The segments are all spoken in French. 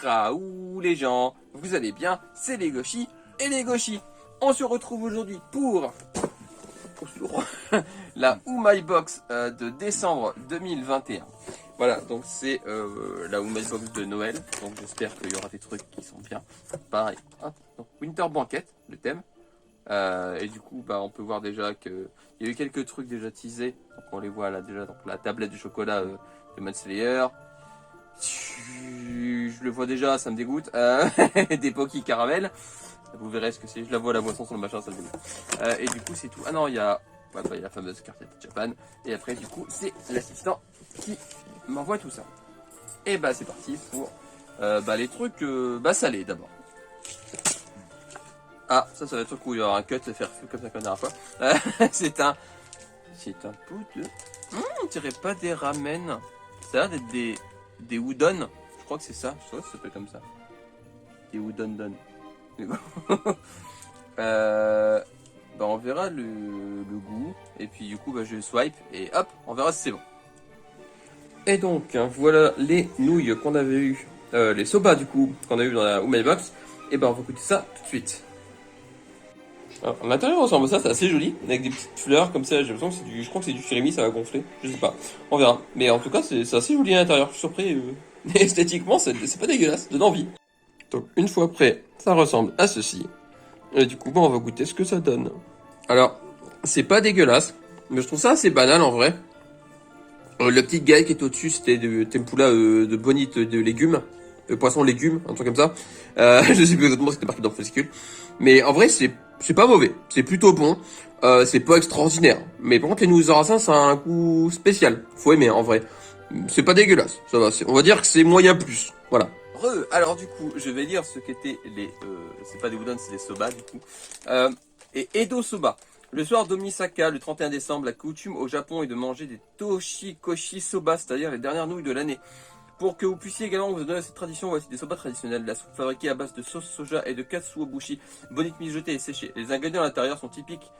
Raoult les gens, vous allez bien, c'est les Gauchis et les Gauchis. On se retrouve aujourd'hui pour la Oh My Box de décembre 2021. Voilà, donc c'est la Oh My Box de Noël, donc j'espère qu'il y aura des trucs qui sont bien. Pareil, donc Winter Banquet, le thème. Et du coup, bah, on peut voir déjà qu'il y a eu quelques trucs déjà teasés. Donc on les voit là déjà, donc la tablette de chocolat de Mad Slayer. Je le vois déjà, ça me dégoûte. Des Pocky caramel. Vous verrez ce que c'est. Je la vois la boisson sur le machin, ça me dégoûte. Et du coup, c'est tout. Ah non, il y a la fameuse carte de Japan. Et après, du coup, c'est l'assistant qui m'envoie tout ça. Et bah, c'est parti pour les trucs salés d'abord. Ah, ça va être le truc où il y aura un cut, faire comme ça comme la dernière fois. C'est un bout de... on dirait pas des ramen. Ça a l'air d'être des udon. Je crois que c'est ça. Je crois que ça s'appelle comme ça. Des udon don. Mais bon. On verra le goût. Et puis du coup, je swipe et hop, on verra si c'est bon. Et donc, voilà les nouilles qu'on avait eu. Les soba du coup, qu'on a eu dans la Oh My Box. Et on va goûter ça tout de suite. Alors, l'intérieur ressemble à ça, c'est assez joli, avec des petites fleurs comme ça, j'ai l'impression que c'est je crois que c'est du surimi, ça va gonfler, je sais pas, on verra. Mais en tout cas, c'est assez joli à l'intérieur, je suis surpris, esthétiquement, c'est pas dégueulasse, donne envie. Donc, une fois prêt, ça ressemble à ceci. Et du coup, on va goûter ce que ça donne. Alors, c'est pas dégueulasse, mais je trouve ça assez banal en vrai. Le petit guy qui est au-dessus, c'était de tempura de bonite de légumes, de poisson légumes, un truc comme ça. Je sais plus exactement ce qui était marqué dans le fascicule. Mais en vrai, c'est pas mauvais. C'est plutôt bon. C'est pas extraordinaire. Mais par contre, les nouilles sarrasins, ça a un goût spécial. Faut aimer, en vrai. C'est pas dégueulasse. Ça va. On va dire que c'est moyen plus. Voilà. Alors du coup, je vais lire ce qu'étaient les... c'est pas des udon, c'est des soba, du coup. Et Edo Soba. Le soir d'Omisaka, le 31 décembre, la coutume au Japon est de manger des toshikoshi soba, c'est-à-dire les dernières nouilles de l'année. Pour que vous puissiez également vous donner à cette tradition, voici des soba traditionnels. La soupe fabriquée à base de sauce soja et de katsuobushi, bonite mijotée et séchée. Les ingrédients à l'intérieur sont typiques.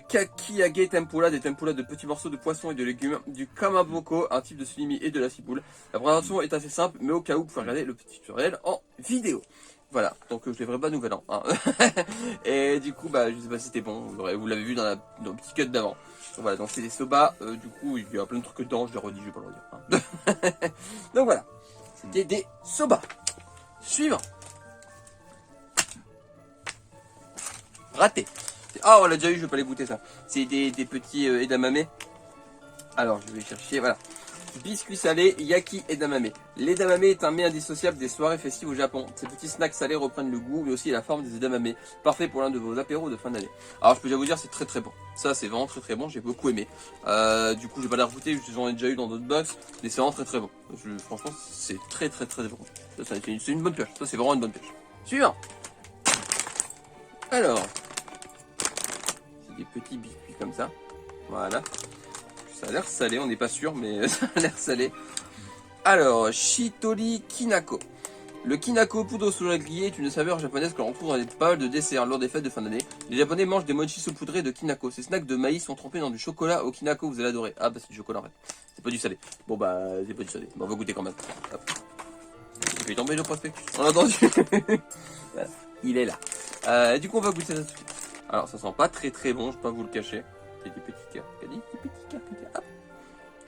Kakiage tempura, des tempura de petits morceaux de poisson et de légumes, du kamaboko, un type de surimi et de la ciboule. La préparation est assez simple, mais au cas où, vous pouvez regarder le petit tutoriel en vidéo. Voilà, donc je les ferai pas nouvel an. Hein. Et du coup, je sais pas si c'était bon, vous l'avez vu dans le petit cut d'avant. Voilà, donc c'est des soba, du coup, il y a plein de trucs dedans, je les redis, je vais pas le redire. Hein. Donc voilà, c'était des soba. Suivant. Raté. Ah, on l'a déjà eu, je vais pas les goûter ça. C'est des petits edamame. Alors, je vais chercher, voilà. Biscuits salés, yaki edamame. L'edamame est un mets indissociable des soirées festives au Japon. Ces petits snacks salés reprennent le goût, mais aussi la forme des edamame. Parfait pour l'un de vos apéros de fin d'année. Alors, je peux déjà vous dire, c'est très très bon. Ça, c'est vraiment très très bon, j'ai beaucoup aimé. Du coup, je vais pas les regoûter, j'en ai déjà eu dans d'autres box, mais c'est vraiment très très bon. Franchement, c'est très très très bon. C'est une bonne pioche, ça c'est vraiment une bonne pioche. Suivant. Alors, des petits biscuits comme ça. Voilà. Ça a l'air salé, on n'est pas sûr, mais ça a l'air salé. Alors, Shitori Kinako. Le kinako, poudre au soja grillé, est une saveur japonaise que l'on retrouve dans pas mal de desserts lors des fêtes de fin d'année. Les Japonais mangent des mochi saupoudrés de kinako. Ces snacks de maïs sont trempés dans du chocolat au kinako, vous allez adorer. Ah bah c'est du chocolat en fait. C'est pas du salé. Bon c'est pas du salé. Bon, on va goûter quand même. Hop. Il fait tomber le prospect. On a entendu. Voilà. Il est là. Du coup on va goûter ça tout de suite. Alors ça sent pas très très bon, je peux pas vous le cacher. C'est des petits cœurs. Des petits cœurs. Hop.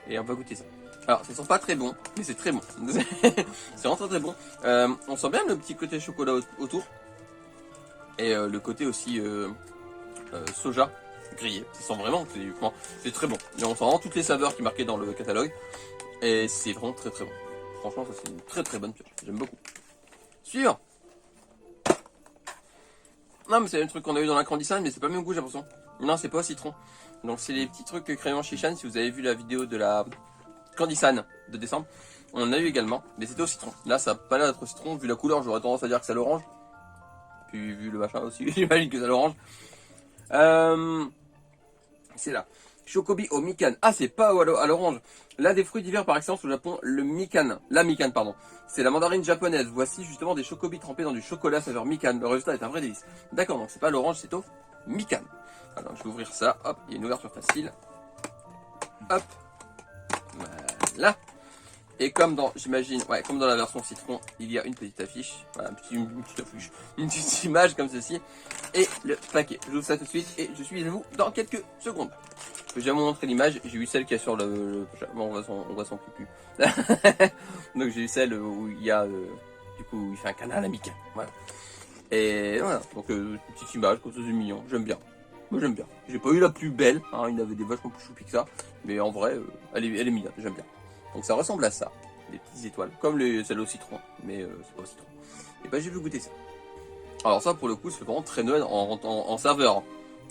Et on va goûter ça. Alors ça sent pas très bon, mais c'est très bon. C'est vraiment très très bon. On sent bien le petit côté chocolat autour. Et le côté aussi soja grillé. Ça sent vraiment, c'est très bon. Et on sent vraiment toutes les saveurs qui marquaient dans le catalogue. Et c'est vraiment très très bon. Franchement ça c'est une très très bonne pioche. J'aime beaucoup. Suivant. Non mais c'est un truc qu'on a eu dans la Candy Sun, mais c'est pas le même goût j'ai l'impression. Non c'est pas au citron. Donc c'est les petits trucs crayons Shishan, si vous avez vu la vidéo de la Candy Sun de décembre. On en a eu également, mais c'était au citron. Là ça a pas l'air d'être au citron, vu la couleur j'aurais tendance à dire que c'est à l'orange. Puis vu le machin aussi, j'imagine que c'est à l'orange. C'est là. Chocobi au mikan. Ah, c'est pas à l'orange. L'un des fruits d'hiver par excellence au Japon, le mikan. La mikan, pardon. C'est la mandarine japonaise. Voici justement des chocobis trempés dans du chocolat saveur mikan. Le résultat est un vrai délice. D'accord, donc c'est pas l'orange, c'est au mikan. Alors, je vais ouvrir ça. Hop, il y a une ouverture facile. Hop. Voilà. Et comme dans, j'imagine, ouais, comme dans la version citron, il y a une petite affiche, voilà, une petite affiche, une petite image comme ceci, et le paquet. Je vous ça tout de suite et je suis à vous dans quelques secondes. Je vais déjà vous montrer l'image. J'ai eu celle qui est sur bon, on voit son cucu. Donc j'ai eu celle où il y a, du coup, où il fait un canal amical. Voilà. Et voilà. Donc une petite image, comme ça c'est mignon. J'aime bien. Moi j'aime bien. J'ai pas eu la plus belle. Hein, il y en avait des vachement plus choupies que ça. Mais en vrai, elle est mignonne. J'aime bien. Donc ça ressemble à ça. Des petites étoiles. Comme celles au citron. Mais c'est pas au citron. Et bah j'ai vu goûter ça. Alors ça pour le coup c'est vraiment très Noël en saveur.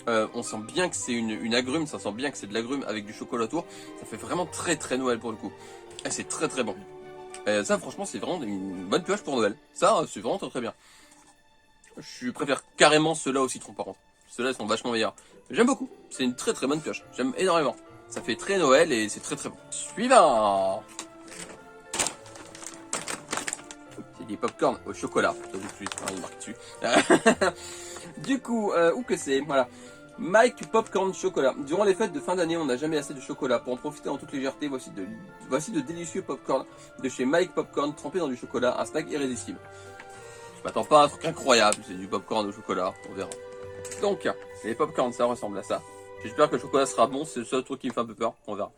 On sent bien que c'est une agrume, ça sent bien que c'est de l'agrume avec du chocolat autour. Ça fait vraiment très très Noël pour le coup. Et c'est très très bon. Ça franchement c'est vraiment une bonne pioche pour Noël. Ça c'est vraiment très très bien. Je préfère carrément ceux-là au citron par contre. Ceux-là sont vachement meilleurs. J'aime beaucoup. C'est une très très bonne pioche. J'aime énormément. Ça fait très Noël et c'est très très bon. Suivant. C'est des popcorn au chocolat. Ça vous suit, il marque dessus. Du coup, où que c'est, voilà. Mike Popcorn Chocolat. Durant les fêtes de fin d'année, on n'a jamais assez de chocolat. Pour en profiter en toute légèreté, voici de délicieux popcorn de chez Mike Popcorn trempé dans du chocolat, un snack irrésistible. Je m'attends pas à un truc incroyable, c'est du popcorn au chocolat, on verra. Donc, les popcorn, ça ressemble à ça. J'espère que le chocolat sera bon, c'est le seul truc qui me fait un peu peur, on verra.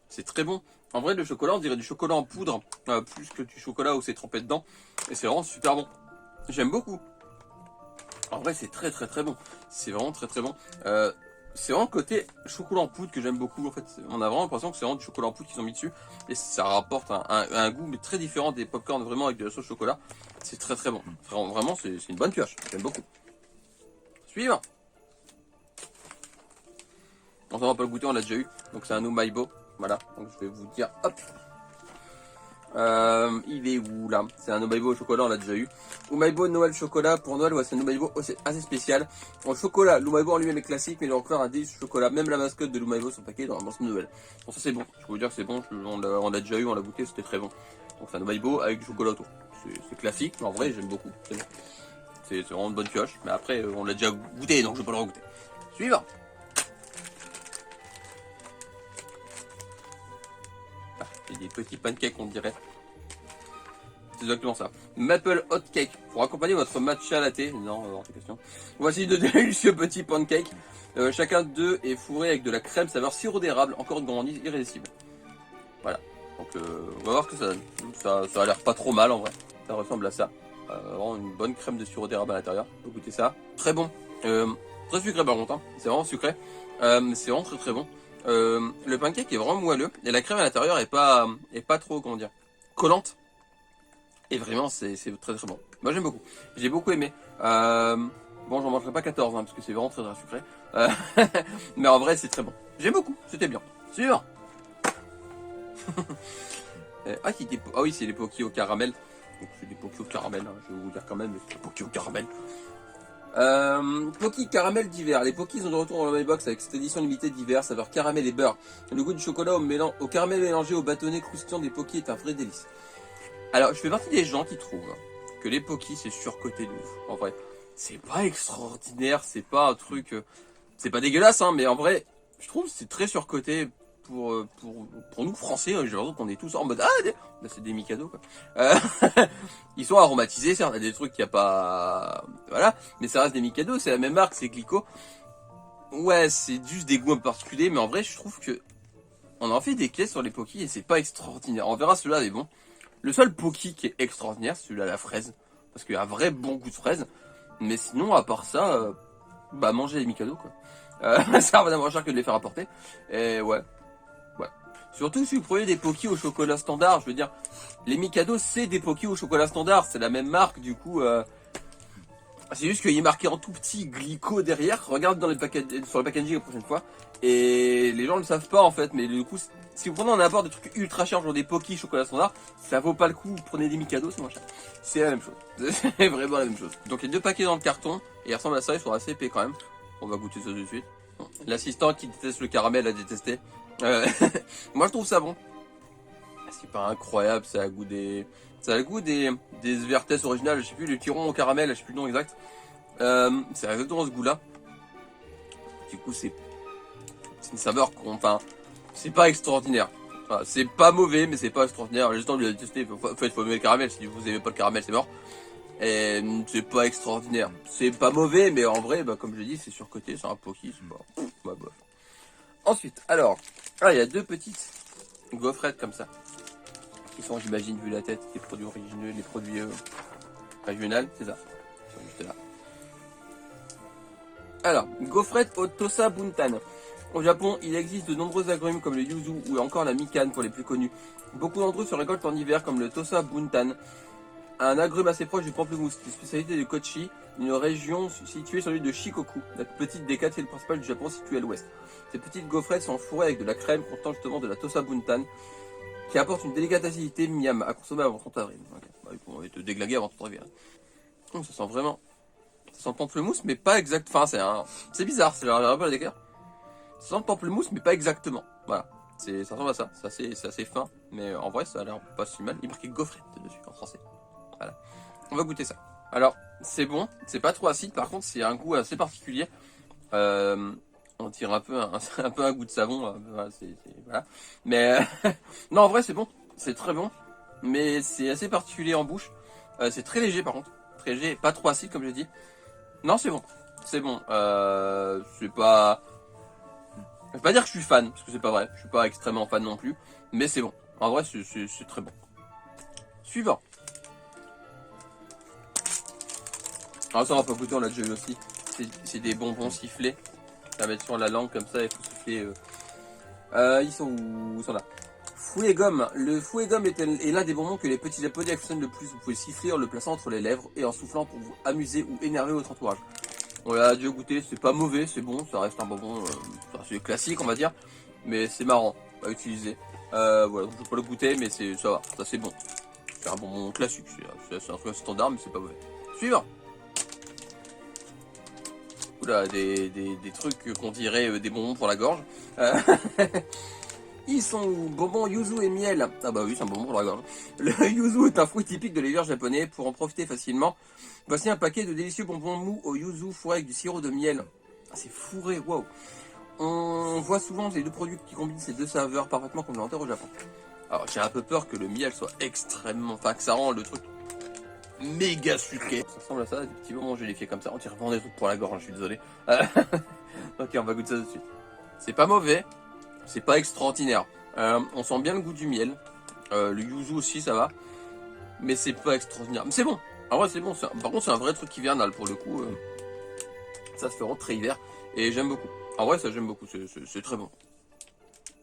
C'est très bon. En vrai, le chocolat, on dirait du chocolat en poudre, plus que du chocolat où c'est trempé dedans. Et c'est vraiment super bon. J'aime beaucoup. En vrai, c'est très très très bon. C'est vraiment très très bon. C'est vraiment le côté chocolat en poudre que j'aime beaucoup. En fait, on a vraiment l'impression que c'est vraiment du chocolat en poudre qu'ils ont mis dessus. Et ça rapporte un goût mais très différent des popcorn vraiment avec de la sauce chocolat. C'est très très bon. Vraiment, c'est une bonne pioche. J'aime beaucoup. Suivant. On va pas le goûter, on l'a déjà eu. Donc c'est un Umaibo. Voilà. Donc je vais vous dire, hop. Il est où là? C'est un Umaibo au chocolat, on l'a déjà eu. Umaibo Noël chocolat. Pour Noël, ouais, c'est un Umaibo assez spécial. En chocolat, l'Umaibo en lui-même est classique, mais il a encore un délicieux chocolat. Même la mascotte de l'Umaibo, son paquet dans la mention de Noël. Bon, ça c'est bon. Je peux vous dire que c'est bon. On l'a déjà eu, on l'a goûté, c'était très bon. Donc c'est un Umaibo avec du chocolat autour. C'est classique, mais en vrai, j'aime beaucoup. C'est bon. C'est vraiment une bonne pioche. Mais après, on l'a déjà goûté, donc je vais pas le regoûter. Suivant. Ah, c'est des petits pancakes, on dirait. C'est exactement ça. Maple Hot Cake. Pour accompagner votre matcha latte. Non, hors de question. Voici de délicieux petits pancakes. Chacun d'eux est fourré avec de la crème saveur sirop d'érable. Encore une gourmandise irrésistible. Voilà. Donc, on va voir ce que ça donne. Ça a l'air pas trop mal en vrai. Ça ressemble à ça. Vraiment une bonne crème de sirop d'érable à l'intérieur. Vous goûtez ça. Très bon. Très sucré par contre. Hein. C'est vraiment sucré. C'est vraiment très très bon. Le pancake est vraiment moelleux. Et la crème à l'intérieur est pas trop, comment dire, collante. Et vraiment, c'est très très bon. Moi j'aime beaucoup. J'ai beaucoup aimé. Bon, j'en mangerai pas 14 hein, parce que c'est vraiment très très sucré. Mais en vrai, c'est très bon. J'aime beaucoup. C'était bien. Sûr. Ah oui, c'est les Poki au caramel. Donc c'est des Poki au caramel. Hein, je vais vous dire quand même, mais c'est des Poki au caramel. Poki caramel d'hiver. Les Poki sont de retour dans le box avec cette édition limitée d'hiver, saveur caramel et beurre. Le goût du chocolat au caramel mélangé au bâtonnet croustillant des Poki est un vrai délice. Alors, je fais partie des gens qui trouvent que les Poki c'est surcoté de ouf. En vrai, c'est pas extraordinaire, c'est pas un truc, c'est pas dégueulasse, hein, mais en vrai, je trouve que c'est très surcoté pour nous Français. J'ai l'impression qu'on est tous en mode bah, c'est des Mikado quoi. Ils sont aromatisés, certes, il y a des trucs qu'il y a pas, voilà, mais ça reste des Mikado, c'est la même marque, c'est Glico. Ouais, c'est juste des goûts un peu particuliers, mais en vrai, je trouve que on en fait des caisses sur les Poki et c'est pas extraordinaire. On verra celui-là, il est bon. Le seul Poki qui est extraordinaire, c'est celui à la fraise. Parce qu'il y a un vrai bon goût de fraise. Mais sinon, à part ça, bah manger les Mikado quoi. Ça va moins cher que de les faire apporter. Et ouais. Surtout si vous prenez des Poki au chocolat standard, je veux dire, les Mikado c'est des Poki au chocolat standard, c'est la même marque du coup. C'est juste qu'il est marqué en tout petit Glico derrière. Regarde sur le packaging la prochaine fois. Et les gens ne le savent pas en fait, mais du coup, si vous prenez en apport des trucs ultra chers, genre des Poki chocolat standard, ça vaut pas le coup. Vous prenez des Mikado, c'est moins cher. C'est la même chose. C'est vraiment la même chose. Donc les deux paquets dans le carton, et ils ressemblent à ça, ils sont assez épais quand même. On va goûter ça tout de suite. L'assistant qui déteste le caramel a détesté. Moi je trouve ça bon. C'est pas incroyable, ça a le goût des Vertes originales, je sais plus, les tirons au caramel, je sais plus le nom exact. C'est exactement ce goût-là. Du coup, c'est une saveur enfin, c'est pas extraordinaire. Voilà, c'est pas mauvais, mais c'est pas extraordinaire. J'ai le temps de le tester. En fait, faut aimer le caramel. Si vous aimez pas le caramel, c'est mort. Et c'est pas extraordinaire. C'est pas mauvais, mais en vrai, bah, comme je dis, c'est surcoté. C'est un Pocky. C'est pas. Bah, bof. Ensuite, alors, il y a deux petites gaufrettes comme ça. Qui sont, j'imagine, vu la tête, les produits originaux, les produits régionaux. C'est ça. Ils sont juste là. Alors, gaufrette au Tosa Buntan. Au Japon, il existe de nombreux agrumes comme le yuzu ou encore la mikan pour les plus connus. Beaucoup d'entre eux se récoltent en hiver comme le Tosa Buntan, un agrume assez proche du pamplemousse, une spécialité de Kochi, une région située sur l'île de Shikoku, la plus petite des 4 îles principales du Japon située à l'ouest. Ces petites gaufrettes sont fourrées avec de la crème contenant justement de la Tosa Buntan, qui apporte une délicate acidité miam à consommer avant 30 avril. Okay. Bah, on va te déglinguer avant 30 avril. Ça sent vraiment... Ça sent pamplemousse, mais pas exact. Enfin, c'est bizarre, c'est un peu la décrire. Ça sent le pamplemousse, mais pas exactement. Voilà. Ça ressemble à ça. C'est assez fin. Mais en vrai, ça a l'air pas si mal. Il marqué gaufrette dessus, en français. Voilà. On va goûter ça. Alors, c'est bon. C'est pas trop acide. Par contre, c'est un goût assez particulier. On tire un peu un goût de savon. Voilà, voilà. Mais, non, en vrai, c'est bon. C'est très bon. Mais c'est assez particulier en bouche. C'est très léger, par contre. Très léger. Pas trop acide, comme j'ai dit. Non, c'est bon. C'est bon. C'est pas... Je vais pas dire que je suis fan, parce que c'est pas vrai. Je suis pas extrêmement fan non plus. Mais c'est bon. En vrai, c'est très bon. Suivant. Alors ça, on va pas goûter, on l'a déjà eu aussi. C'est des bonbons sifflés. Ça va mettre sur la langue comme ça, il faut siffler. Ils sont où? Ils sont là. Fouet et gomme. Le fouet et gomme est l'un des bonbons que les petits japonais affectionnent le plus. Vous pouvez siffler en le plaçant entre les lèvres et en soufflant pour vous amuser ou énerver votre entourage. On l'a déjà goûté, c'est pas mauvais, c'est bon, ça reste un bonbon c'est classique on va dire, mais c'est marrant à utiliser. Voilà, je vais pas le goûter, mais ça va, ça c'est bon. C'est un bonbon classique, c'est un truc standard, mais c'est pas mauvais. Suivant. Oula, des trucs qu'on dirait des bonbons pour la gorge. Ils sont bonbons yuzu et miel. Ah bah oui, c'est un bonbon pour la gorge. Le yuzu est un fruit typique de l'hiver japonais. Pour en profiter facilement, voici un paquet de délicieux bonbons mous au yuzu fourrés avec du sirop de miel. Ah, c'est fourré, waouh. On voit souvent les deux produits qui combinent ces deux saveurs parfaitement complémentaires au Japon. Alors j'ai un peu peur que le miel soit extrêmement... Enfin que ça rend le truc méga sucré. Ça ressemble à ça, des petits bonbons gélifiés comme ça. On dirait vraiment des trucs pour la gorge, je suis désolé. Ok, on va goûter ça dessus. C'est pas mauvais. C'est pas extraordinaire. On sent bien le goût du miel. Le yuzu aussi, ça va. Mais c'est pas extraordinaire. Mais c'est bon. En vrai, c'est bon. Par contre, c'est un vrai truc hivernal pour le coup. Ça se fait vraiment très hiver. Et j'aime beaucoup. En vrai, ça j'aime beaucoup. C'est très bon.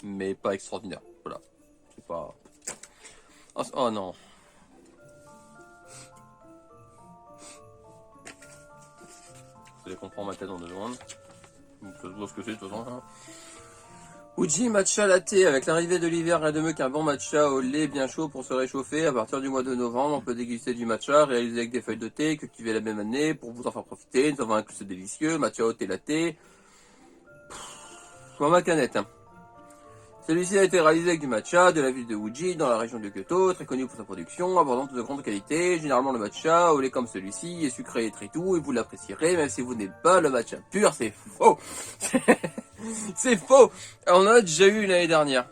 Mais pas extraordinaire. Voilà. C'est pas... Oh non. Vous allez comprendre ma tête en 2 secondes. Donc, ça se voit ce que c'est de toute façon. Hein. Uji matcha latte, avec l'arrivée de l'hiver, rien de mieux qu'un bon matcha au lait bien chaud pour se réchauffer. À partir du mois de novembre, on peut déguster du matcha réalisé avec des feuilles de thé cultivées la même année pour vous en faire profiter. Nous avons inclus ce délicieux matcha au thé latte. Soit ma canette. Hein. Celui-ci a été réalisé avec du matcha de la ville de Uji dans la région de Kyoto, très connu pour sa production, abondant de grande qualité. Généralement le matcha au lait comme celui-ci est sucré et très doux et vous l'apprécierez même si vous n'êtes pas le matcha pur, c'est faux. C'est faux. On en a déjà eu l'année dernière.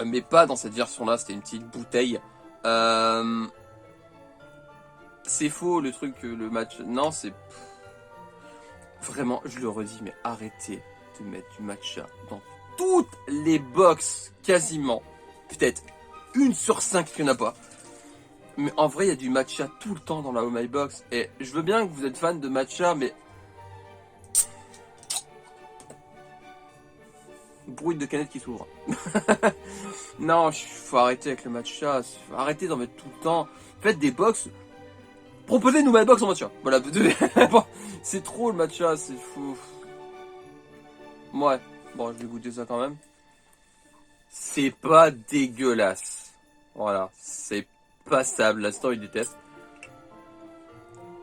Mais pas dans cette version-là, c'était une petite bouteille. C'est faux le truc, le match. Non, c'est... Vraiment, je le redis, mais arrêtez de mettre du matcha dans toutes les box, quasiment. Peut-être 1 sur 5 qu'il n'y en a pas. Mais en vrai, il y a du matcha tout le temps dans la Oh My Box. Et je veux bien que vous êtes fan de matcha, mais... Bruit de canette qui s'ouvre. Non, faut arrêter avec le matcha. Arrêtez d'en mettre tout le temps. Faites des box. Proposez une nouvelle box en matcha. Voilà. C'est trop le matcha, c'est fou. Ouais. Bon, je vais goûter ça quand même. C'est pas dégueulasse. Voilà. C'est passable. L'instant, il déteste.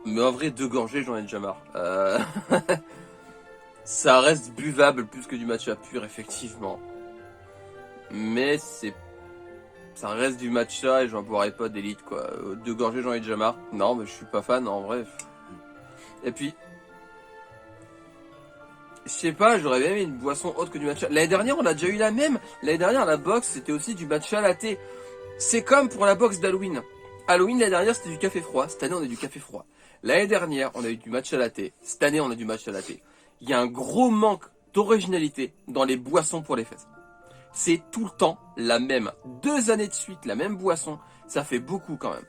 Mais en vrai, 2 gorgées, j'en ai déjà marre. Ça reste buvable plus que du matcha pur, effectivement. Mais ça reste du matcha et j'en boirai pas d'élite, quoi. 2 gorgées, j'en ai déjà marre. Non, mais je suis pas fan, en vrai. Et puis, je sais pas, j'aurais bien aimé une boisson autre que du matcha. L'année dernière, on a déjà eu la même. L'année dernière, la box, c'était aussi du matcha latte. C'est comme pour la box d'Halloween. Halloween, l'année dernière, c'était du café froid. Cette année, on a du café froid. L'année dernière, on a eu du matcha latte. Cette année, on a du matcha latte. Il y a un gros manque d'originalité dans les boissons pour les fêtes. C'est tout le temps la même. 2 années de suite, la même boisson. Ça fait beaucoup quand même.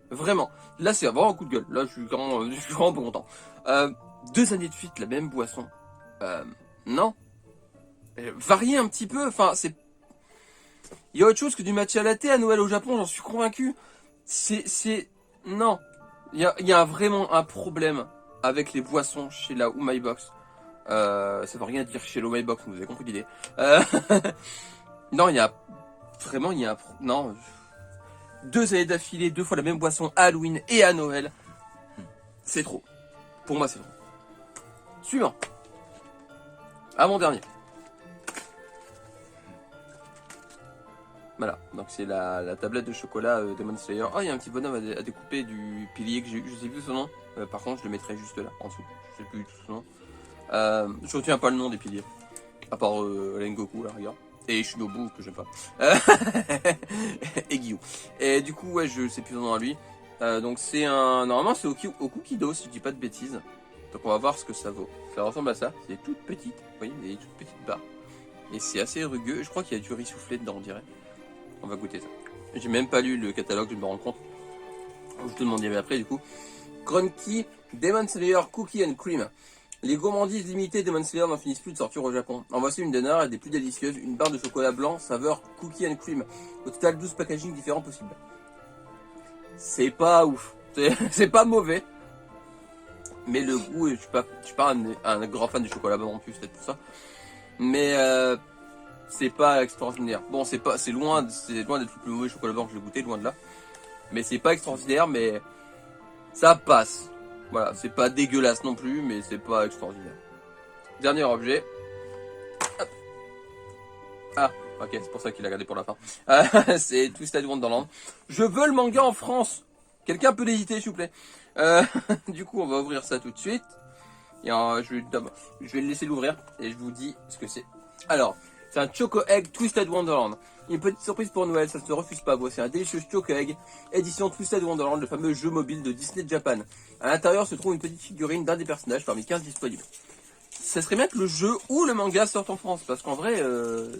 Vraiment. Là, c'est vraiment un coup de gueule. Là, je suis vraiment pas content. 2 années de suite, la même boisson. Non. Varier un petit peu. Enfin, c'est... Il y a autre chose que du matcha latte à Noël au Japon, j'en suis convaincu. Non. Il y a vraiment un problème avec les boissons chez la Oh My Box. Ça veut rien dire chez la Oh My Box, vous avez compris l'idée. Non, il y a... Vraiment, il y a un... Non. 2 années d'affilée, 2 fois la même boisson à Halloween et à Noël. C'est trop. Pour moi, c'est trop. Suivant. Avant-dernier. Voilà, donc c'est la tablette de chocolat Demon Slayer. Oh, il y a un petit bonhomme à découper du pilier que j'ai eu, je sais plus son nom. Par contre, je le mettrai juste là, en dessous. Je sais plus son nom. Je retiens pas le nom des piliers. À part Rengoku, à la rigueur. Et Shinobu, que j'aime pas. Et Gyu. Et du coup, ouais, je sais plus son nom à lui. Donc c'est un... Normalement, c'est Okukido, si je dis pas de bêtises. Donc on va voir ce que ça vaut. Ça ressemble à ça. C'est toute petite. Vous voyez, il y a des toutes petites barres. Et c'est assez rugueux. Je crois qu'il y a du riz soufflé dedans, on dirait. On va goûter ça. J'ai même pas lu le catalogue, je me rends compte. Je te demanderai après du coup. Crunchy Demon Slayer Cookie and Cream. Les gourmandises limitées Demon Slayer n'en finissent plus de sortir au Japon. En voici une des rares et des plus délicieuses. Une barre de chocolat blanc saveur Cookie and Cream. Au total 12 packagings différents possibles. C'est pas ouf. C'est pas mauvais. Mais le goût, je suis pas un grand fan du chocolat blanc non plus, c'est peut-être pour ça. Mais c'est pas extraordinaire. Bon, c'est loin d'être le plus mauvais chocolat blanc que j'ai goûté, loin de là. Mais c'est pas extraordinaire, mais ça passe. Voilà, c'est pas dégueulasse non plus, mais c'est pas extraordinaire. Dernier objet. Hop. Ah, ok, c'est pour ça qu'il a gardé pour la fin. C'est Twisted Wonderland. Je veux le manga en France. Quelqu'un peut l'hésiter, s'il vous plaît. Du coup, on va ouvrir ça tout de suite. Et je vais le laisser l'ouvrir et je vous dis ce que c'est. Alors, c'est un Choco Egg Twisted Wonderland. Une petite surprise pour Noël, ça ne se refuse pas. C'est un délicieux Choco Egg, édition Twisted Wonderland, le fameux jeu mobile de Disney Japan. À l'intérieur se trouve une petite figurine d'un des personnages parmi 15 disponibles. Ça serait bien que le jeu ou le manga sortent en France, parce qu'en vrai,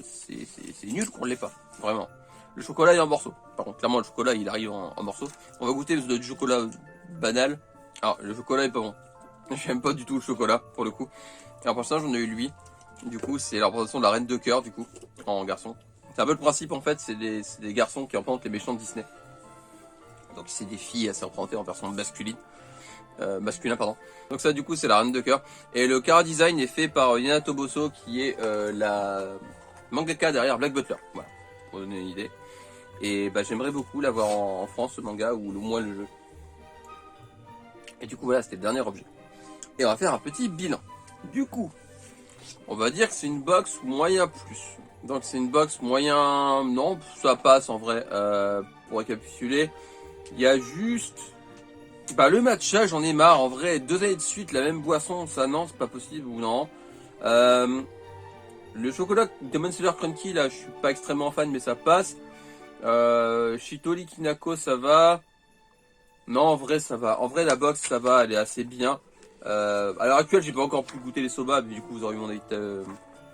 c'est nul qu'on ne l'ait pas. Vraiment. Le chocolat est en morceaux. Par contre, clairement, le chocolat, il arrive en morceaux. On va goûter du chocolat banal. Alors, le chocolat est pas bon. J'aime pas du tout le chocolat, pour le coup. Et en personnage, on a eu lui. Du coup, c'est la représentation de la reine de cœur, du coup, en garçon. C'est un peu le principe, en fait, c'est des garçons qui représentent les méchants de Disney. Donc, c'est des filles assez représentées en personne masculin, pardon. Donc ça, du coup, c'est la reine de cœur. Et le chara design est fait par Yana Toboso, qui est la mangaka derrière Black Butler. Voilà, pour donner une idée. Et bah, j'aimerais beaucoup l'avoir en France, ce manga, ou au moins le jeu. Et du coup, voilà, c'était le dernier objet. Et on va faire un petit bilan. Du coup, on va dire que c'est une box moyen plus. Donc c'est une box moyen... Non, ça passe en vrai. Pour récapituler, il y a juste... Bah le matcha, j'en ai marre. En vrai, 2 années de suite, la même boisson, ça non, c'est pas possible ou non. Le chocolat Demon Slayer Crunchy, là, je suis pas extrêmement fan, mais ça passe. Shitoli Kinako, ça va. Non, en vrai, ça va. En vrai, la box, ça va, elle est assez bien. À l'heure actuelle, j'ai pas encore pu goûter les soba, mais du coup, vous aurez eu mon avis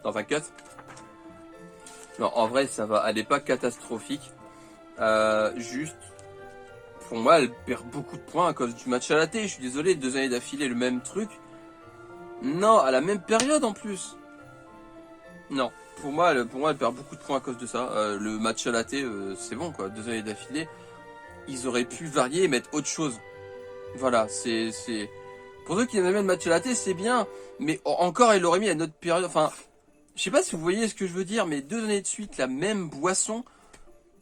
dans un cut. Non, en vrai, ça va. Elle est pas catastrophique. Juste, pour moi, elle perd beaucoup de points à cause du match à la thé. Je suis désolé, 2 années d'affilée, le même truc. Non, à la même période en plus. Non, pour moi, elle perd beaucoup de points à cause de ça. Le match à la thé, c'est bon quoi. 2 années d'affilée, ils auraient pu varier et mettre autre chose. Voilà, c'est... Pour ceux qui aiment le match à la thé, c'est bien. Mais encore, elle aurait mis à notre période. Enfin, je sais pas si vous voyez ce que je veux dire, mais 2 années de suite, la même boisson.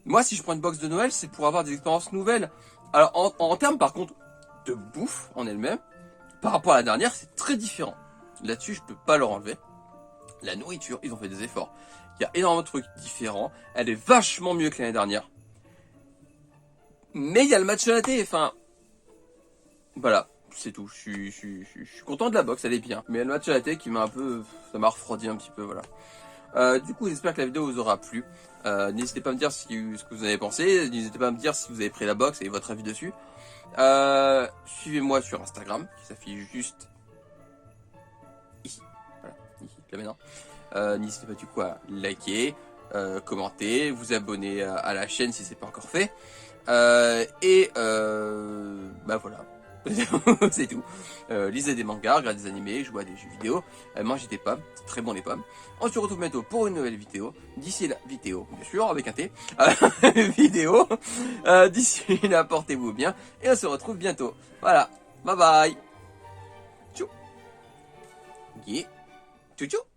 Moi, si je prends une box de Noël, c'est pour avoir des expériences nouvelles. Alors, en termes, par contre, de bouffe en elle-même, par rapport à la dernière, c'est très différent. Là-dessus, je peux pas leur enlever. La nourriture, ils ont fait des efforts. Il y a énormément de trucs différents. Elle est vachement mieux que l'année dernière. Mais il y a le match à la thé, enfin... Voilà. c'est tout. Je suis content de la box, elle est bien. Mais le match à la tech qui m'a un peu, ça m'a refroidi un petit peu, voilà. Du coup, j'espère que la vidéo vous aura plu. N'hésitez pas à me dire ce que vous avez pensé. N'hésitez pas à me dire si vous avez pris la box et votre avis dessus. Suivez-moi sur Instagram, qui s'affiche juste ici. Voilà, ici, là maintenant. N'hésitez pas du coup à liker, commenter, vous abonner à la chaîne si c'est pas encore fait. Bah voilà. C'est tout. Lisez des mangas, regardez des animés, jouez à des jeux vidéo, mangez des pommes, c'est très bon les pommes. On se retrouve bientôt pour une nouvelle vidéo. D'ici là, vidéo, bien sûr, avec un T. Vidéo. D'ici là, portez-vous bien et on se retrouve bientôt. Voilà. Bye bye. Tchou. Yeah. Tchou tchou.